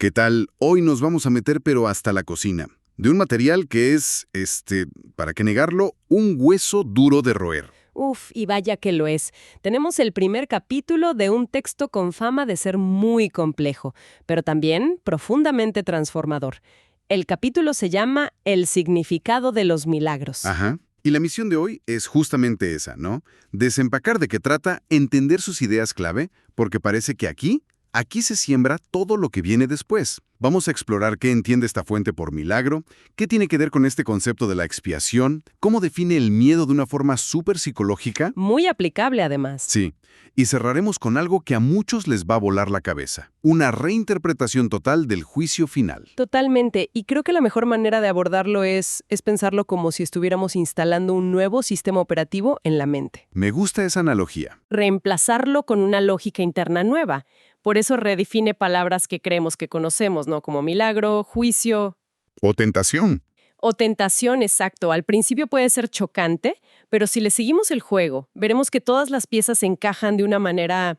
¿Qué tal? Hoy nos vamos a meter pero hasta la cocina, de un material que es, para qué negarlo, un hueso duro de roer. Uf, y vaya que lo es. Tenemos el primer capítulo de un texto con fama de ser muy complejo, pero también profundamente transformador. El capítulo se llama El significado de los milagros. Ajá. Y la misión de hoy es justamente esa, ¿no? Desempacar de qué trata, entender sus ideas clave, porque parece que aquí se siembra todo lo que viene después. Vamos a explorar qué entiende esta fuente por milagro, qué tiene que ver con este concepto de la expiación, cómo define el miedo de una forma súper psicológica. Muy aplicable, además. Sí, y cerraremos con algo que a muchos les va a volar la cabeza, una reinterpretación total del juicio final. Totalmente, y creo que la mejor manera de abordarlo es pensarlo como si estuviéramos instalando un nuevo sistema operativo en la mente. Me gusta esa analogía. Reemplazarlo con una lógica interna nueva. Por eso redefine palabras que creemos que conocemos, ¿no? Como milagro, juicio O tentación. o tentación, exacto. Al principio puede ser chocante, pero si le seguimos el juego, veremos que todas las piezas encajan de una manera,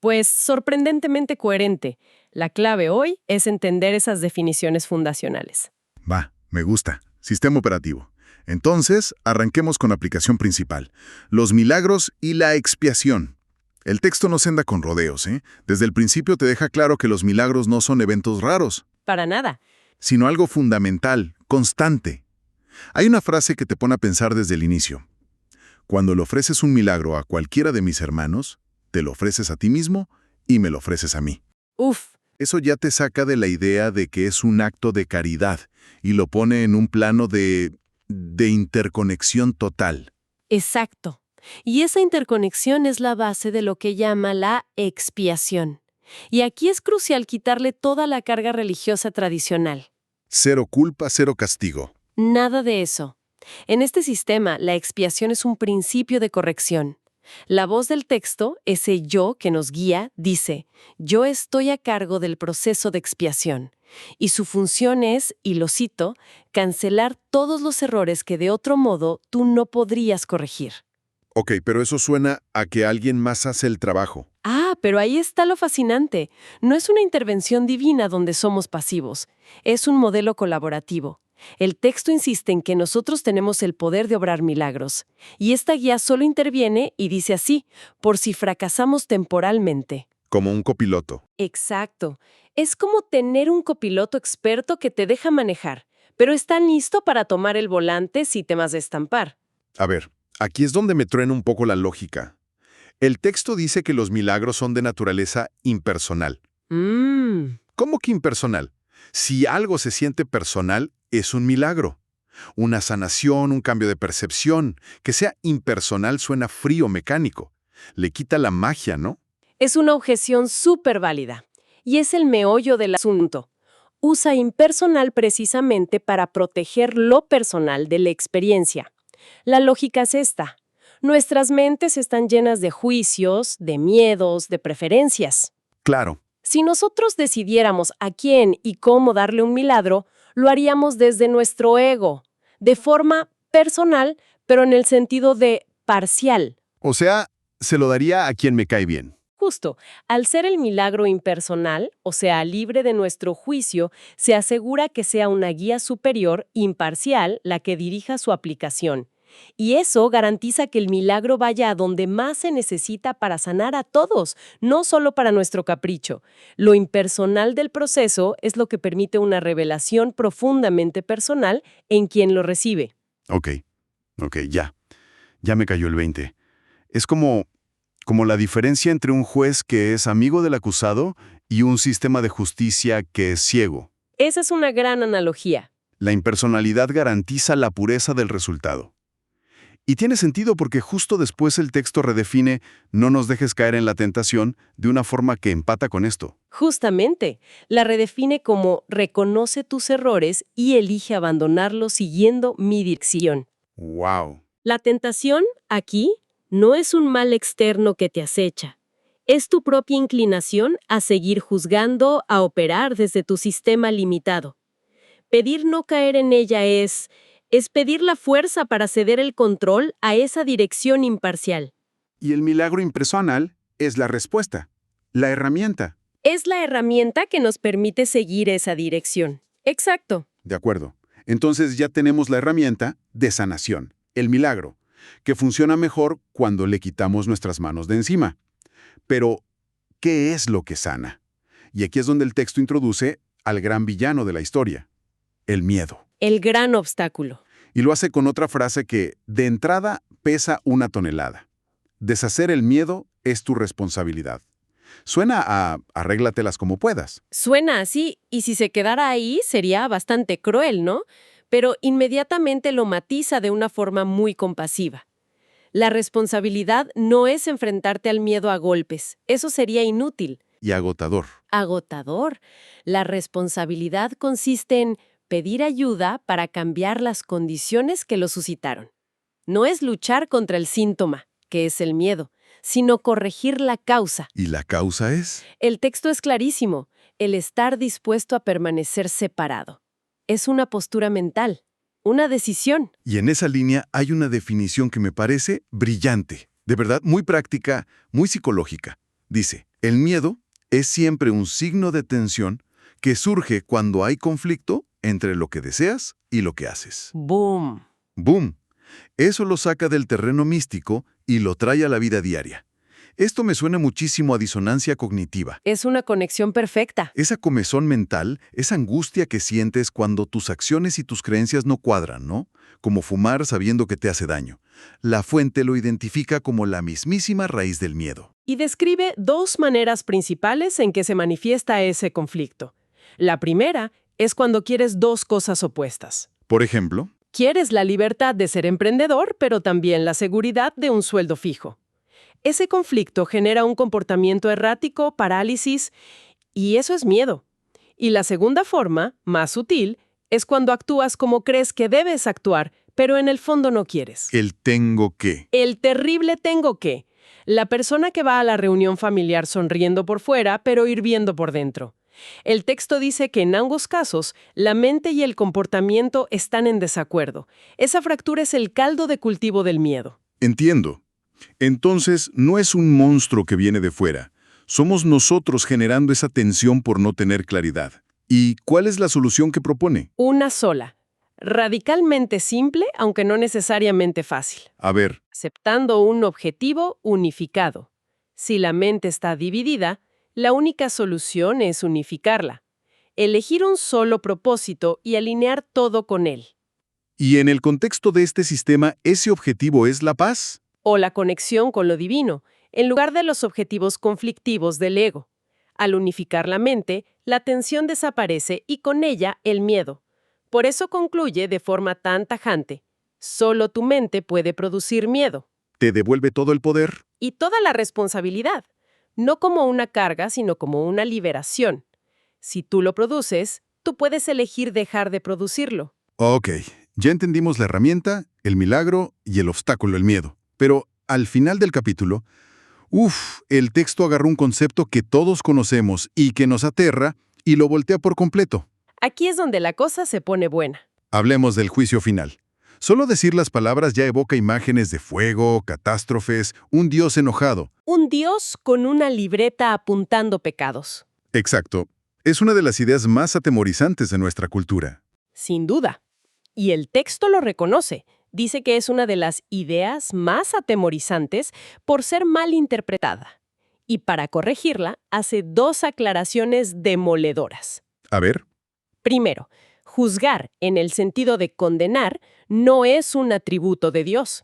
pues, sorprendentemente coherente. La clave hoy es entender esas definiciones fundacionales. Va, me gusta. Sistema operativo. Entonces, arranquemos con la aplicación principal. Los milagros y la expiación. El texto no se anda con rodeos, ¿eh? Desde el principio te deja claro que los milagros no son eventos raros, Para nada. sino algo fundamental, constante. Hay una frase que te pone a pensar desde el inicio. Cuando le ofreces un milagro a cualquiera de mis hermanos, te lo ofreces a ti mismo y me lo ofreces a mí. Uf, Eso ya te saca de la idea de que es un acto de caridad y lo pone en un plano de interconexión total. exacto. Y esa interconexión es la base de lo que llama la expiación. Y aquí es crucial quitarle toda la carga religiosa tradicional. Cero culpa, cero castigo. Nada de eso. En este sistema, la expiación es un principio de corrección. La voz del texto, ese yo que nos guía, dice, yo estoy a cargo del proceso de expiación. Y su función es, y lo cito, cancelar todos los errores que de otro modo tú no podrías corregir. Ok, pero eso suena a que alguien más hace el trabajo. Ah, pero ahí está lo fascinante. No es una intervención divina donde somos pasivos. Es un modelo colaborativo. El texto insiste en que nosotros tenemos el poder de obrar milagros. Y esta guía solo interviene y dice así, por si fracasamos temporalmente. Como un copiloto. Exacto. Es como tener un copiloto experto que te deja manejar, pero está listo para tomar el volante si temas de estampar. A ver, aquí es donde me truena un poco la lógica. El texto dice que los milagros son de naturaleza impersonal. ¿Cómo que impersonal? Si algo se siente personal, es un milagro. Una sanación, un cambio de percepción. Que sea impersonal suena frío, mecánico. Le quita la magia, ¿no? Es una objeción súper válida. Y es el meollo del asunto. Usa impersonal precisamente para proteger lo personal de la experiencia. La lógica es esta. Nuestras mentes están llenas de juicios, de miedos, de preferencias. Claro. Si nosotros decidiéramos a quién y cómo darle un milagro, lo haríamos desde nuestro ego, de forma personal, pero en el sentido de parcial. O sea, se lo daría a quien me cae bien. Justo, al ser el milagro impersonal, o sea, libre de nuestro juicio, se asegura que sea una guía superior, imparcial, la que dirija su aplicación. Y eso garantiza que el milagro vaya a donde más se necesita para sanar a todos, no solo para nuestro capricho. Lo impersonal del proceso es lo que permite una revelación profundamente personal en quien lo recibe. Ok, ya. Ya me cayó el 20. Es como la diferencia entre un juez que es amigo del acusado y un sistema de justicia que es ciego. Esa es una gran analogía. La impersonalidad garantiza la pureza del resultado. Y tiene sentido porque justo después el texto redefine no nos dejes caer en la tentación de una forma que empata con esto. Justamente, la redefine como reconoce tus errores y elige abandonarlos siguiendo mi dirección. ¡Wow! La tentación, aquí, no es un mal externo que te acecha. Es tu propia inclinación a seguir juzgando, a operar desde tu sistema limitado. Pedir no caer en ella es pedir la fuerza para ceder el control a esa dirección imparcial. Y el milagro impersonal es la respuesta, la herramienta. Es la herramienta que nos permite seguir esa dirección. Exacto. De acuerdo. Entonces ya tenemos la herramienta de sanación, el milagro, que funciona mejor cuando le quitamos nuestras manos de encima. Pero, ¿qué es lo que sana? Y aquí es donde el texto introduce al gran villano de la historia, el miedo. El gran obstáculo. Y lo hace con otra frase que, de entrada, pesa 1 tonelada. Deshacer el miedo es tu responsabilidad. Suena a arréglatelas como puedas. Suena así, y si se quedara ahí sería bastante cruel, ¿no? Pero inmediatamente lo matiza de una forma muy compasiva. La responsabilidad no es enfrentarte al miedo a golpes. Eso sería inútil. Y agotador. Agotador. La responsabilidad consiste en pedir ayuda para cambiar las condiciones que lo suscitaron. No es luchar contra el síntoma, que es el miedo, sino corregir la causa. ¿Y la causa es? El texto es clarísimo, el estar dispuesto a permanecer separado. Es una postura mental, una decisión. Y en esa línea hay una definición que me parece brillante, de verdad muy práctica, muy psicológica. Dice, el miedo es siempre un signo de tensión que surge cuando hay conflicto entre lo que deseas y lo que haces. ¡Boom! ¡Boom! Eso lo saca del terreno místico y lo trae a la vida diaria. Esto me suena muchísimo a disonancia cognitiva. Es una conexión perfecta. Esa comezón mental, esa angustia que sientes cuando tus acciones y tus creencias no cuadran, ¿no? Como fumar sabiendo que te hace daño. La fuente lo identifica como la mismísima raíz del miedo. Y describe 2 maneras principales en que se manifiesta ese conflicto. La primera es cuando quieres 2 cosas opuestas. Por ejemplo, Quieres la libertad de ser emprendedor, pero también la seguridad de un sueldo fijo. Ese conflicto genera un comportamiento errático, parálisis, y eso es miedo. Y la segunda forma, más sutil, es cuando actúas como crees que debes actuar, pero en el fondo no quieres. el tengo que. El terrible tengo que. La persona que va a la reunión familiar sonriendo por fuera, pero hirviendo por dentro. El texto dice que en ambos casos, la mente y el comportamiento están en desacuerdo. Esa fractura es el caldo de cultivo del miedo. Entiendo. Entonces, no es un monstruo que viene de fuera. Somos nosotros generando esa tensión por no tener claridad. ¿Y cuál es la solución que propone? Una sola. Radicalmente simple, aunque no necesariamente fácil. A ver, Aceptando un objetivo unificado. Si la mente está dividida, la única solución es unificarla. Elegir un solo propósito y alinear todo con él. ¿y en el contexto de este sistema ese objetivo es la paz? O la conexión con lo divino, en lugar de los objetivos conflictivos del ego. Al unificar la mente, la tensión desaparece y con ella el miedo. Por eso concluye de forma tan tajante: solo tu mente puede producir miedo. ¿Te devuelve todo el poder? Y toda la responsabilidad, no como una carga, sino como una liberación. Si tú lo produces, tú puedes elegir dejar de producirlo. Ok, ya entendimos la herramienta, el milagro y el obstáculo, el miedo. Pero al final del capítulo, el texto agarró un concepto que todos conocemos y que nos aterra y lo voltea por completo. Aquí es donde la cosa se pone buena. Hablemos del juicio final. Solo decir las palabras ya evoca imágenes de fuego, catástrofes, un Dios enojado. Un Dios con una libreta apuntando pecados. Exacto. Es una de las ideas más atemorizantes de nuestra cultura. Sin duda. Y el texto lo reconoce. Dice que es una de las ideas más atemorizantes por ser mal interpretada. Y para corregirla, hace 2 aclaraciones demoledoras. A ver, Primero, juzgar, en el sentido de condenar, no es un atributo de Dios.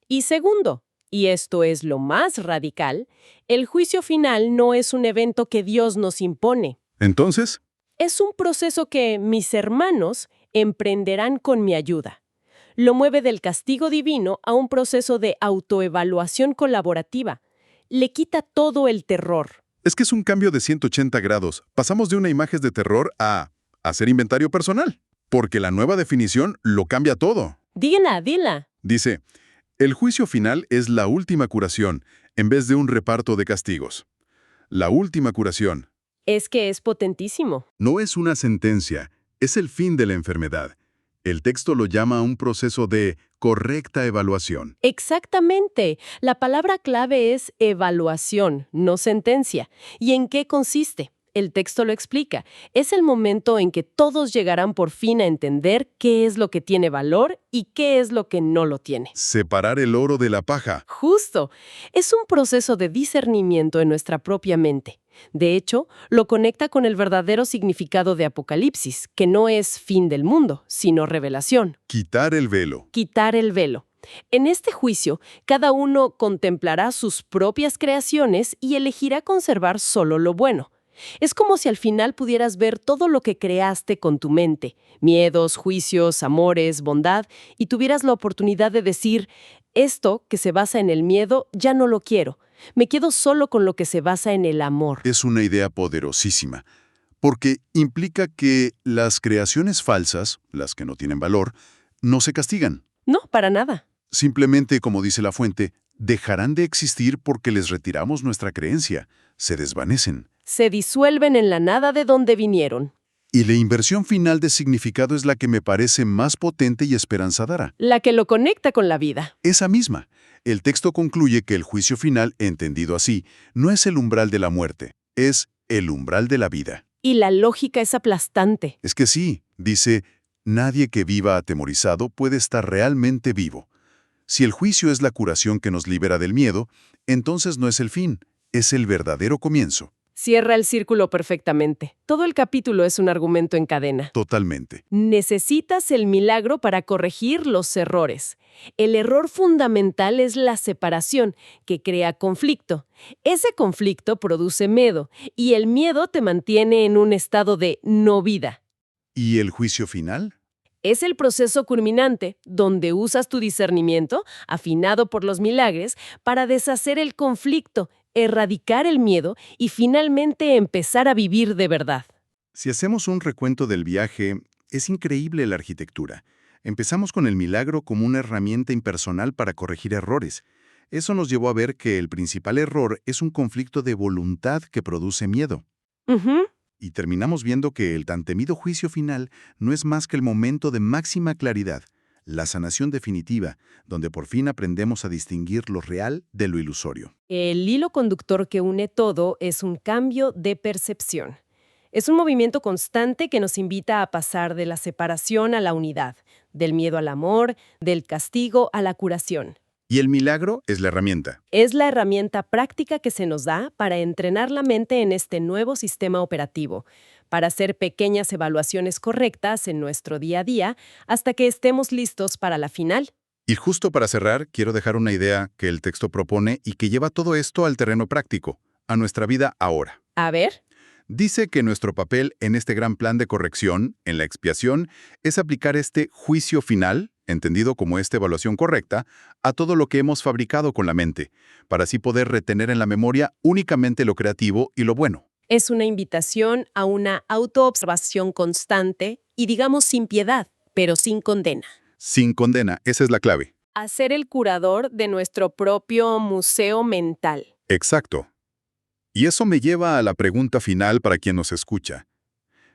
Y segundo, y esto es lo más radical, el juicio final no es un evento que Dios nos impone. entonces, Es un proceso que mis hermanos emprenderán con mi ayuda. Lo mueve del castigo divino a un proceso de autoevaluación colaborativa. Le quita todo el terror. es que es un cambio de 180 grados. Pasamos de una imagen de terror a hacer inventario personal. Porque la nueva definición lo cambia todo. Dila. Dice, el juicio final es la última curación, en vez de un reparto de castigos. La última curación. Es que es potentísimo. No es una sentencia, es el fin de la enfermedad. El texto lo llama un proceso de correcta evaluación. Exactamente. La palabra clave es evaluación, no sentencia. ¿Y en qué consiste? El texto lo explica. Es el momento en que todos llegarán por fin a entender qué es lo que tiene valor y qué es lo que no lo tiene. Separar el oro de la paja. Justo. Es un proceso de discernimiento en nuestra propia mente. De hecho, lo conecta con el verdadero significado de Apocalipsis, que no es fin del mundo, sino revelación. Quitar el velo. Quitar el velo. En este juicio, cada uno contemplará sus propias creaciones y elegirá conservar solo lo bueno. Es como si al final pudieras ver todo lo que creaste con tu mente, miedos, juicios, amores, bondad, y tuvieras la oportunidad de decir, esto que se basa en el miedo ya no lo quiero, me quedo solo con lo que se basa en el amor. Es una idea poderosísima, porque implica que las creaciones falsas, las que no tienen valor, no se castigan. No, para nada. Simplemente, como dice la fuente, dejarán de existir porque les retiramos nuestra creencia, se desvanecen. Se disuelven en la nada de donde vinieron. Y la inversión final de significado es la que me parece más potente y esperanzadora. La que lo conecta con la vida. Esa misma. El texto concluye que el juicio final, entendido así, no es el umbral de la muerte, es el umbral de la vida. Y la lógica es aplastante. Es que sí, dice, nadie que viva atemorizado puede estar realmente vivo. Si el juicio es la curación que nos libera del miedo, entonces no es el fin, es el verdadero comienzo. Cierra el círculo perfectamente. Todo el capítulo es un argumento en cadena. Totalmente. Necesitas el milagro para corregir los errores. El error fundamental es la separación, que crea conflicto. Ese conflicto produce miedo, y el miedo te mantiene en un estado de no vida. ¿Y el juicio final? Es el proceso culminante, donde usas tu discernimiento, afinado por los milagros, para deshacer el conflicto, erradicar el miedo y finalmente empezar a vivir de verdad. Si hacemos un recuento del viaje, es increíble la arquitectura. Empezamos con el milagro como una herramienta impersonal para corregir errores. Eso nos llevó a ver que el principal error es un conflicto de voluntad que produce miedo. Y terminamos viendo que el tan temido juicio final no es más que el momento de máxima claridad, la sanación definitiva, donde por fin aprendemos a distinguir lo real de lo ilusorio. El hilo conductor que une todo es un cambio de percepción. Es un movimiento constante que nos invita a pasar de la separación a la unidad, del miedo al amor, del castigo a la curación. Y el milagro es la herramienta. Es la herramienta práctica que se nos da para entrenar la mente en este nuevo sistema operativo, para hacer pequeñas evaluaciones correctas en nuestro día a día hasta que estemos listos para la final. Y justo para cerrar, quiero dejar una idea que el texto propone y que lleva todo esto al terreno práctico, a nuestra vida ahora. A ver. Dice que nuestro papel en este gran plan de corrección, en la expiación, es aplicar este juicio final, entendido como esta evaluación correcta, a todo lo que hemos fabricado con la mente, para así poder retener en la memoria únicamente lo creativo y lo bueno. Es una invitación a una autoobservación constante y, digamos, sin piedad, pero sin condena. Sin condena, esa es la clave. A ser el curador de nuestro propio museo mental. Exacto. Y eso me lleva a la pregunta final para quien nos escucha.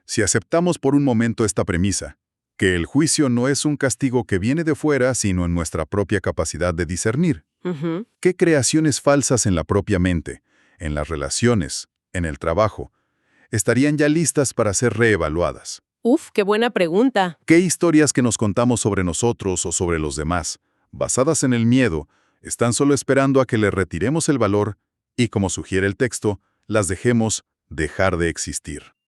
Si aceptamos por un momento esta premisa, que el juicio no es un castigo que viene de fuera, sino en nuestra propia capacidad de discernir. ¿Qué creaciones falsas en la propia mente, en las relaciones, en el trabajo, estarían ya listas para ser reevaluadas? Uf, qué buena pregunta. ¿Qué historias que nos contamos sobre nosotros o sobre los demás, basadas en el miedo, están solo esperando a que le retiremos el valor y, como sugiere el texto, las dejemos dejar de existir?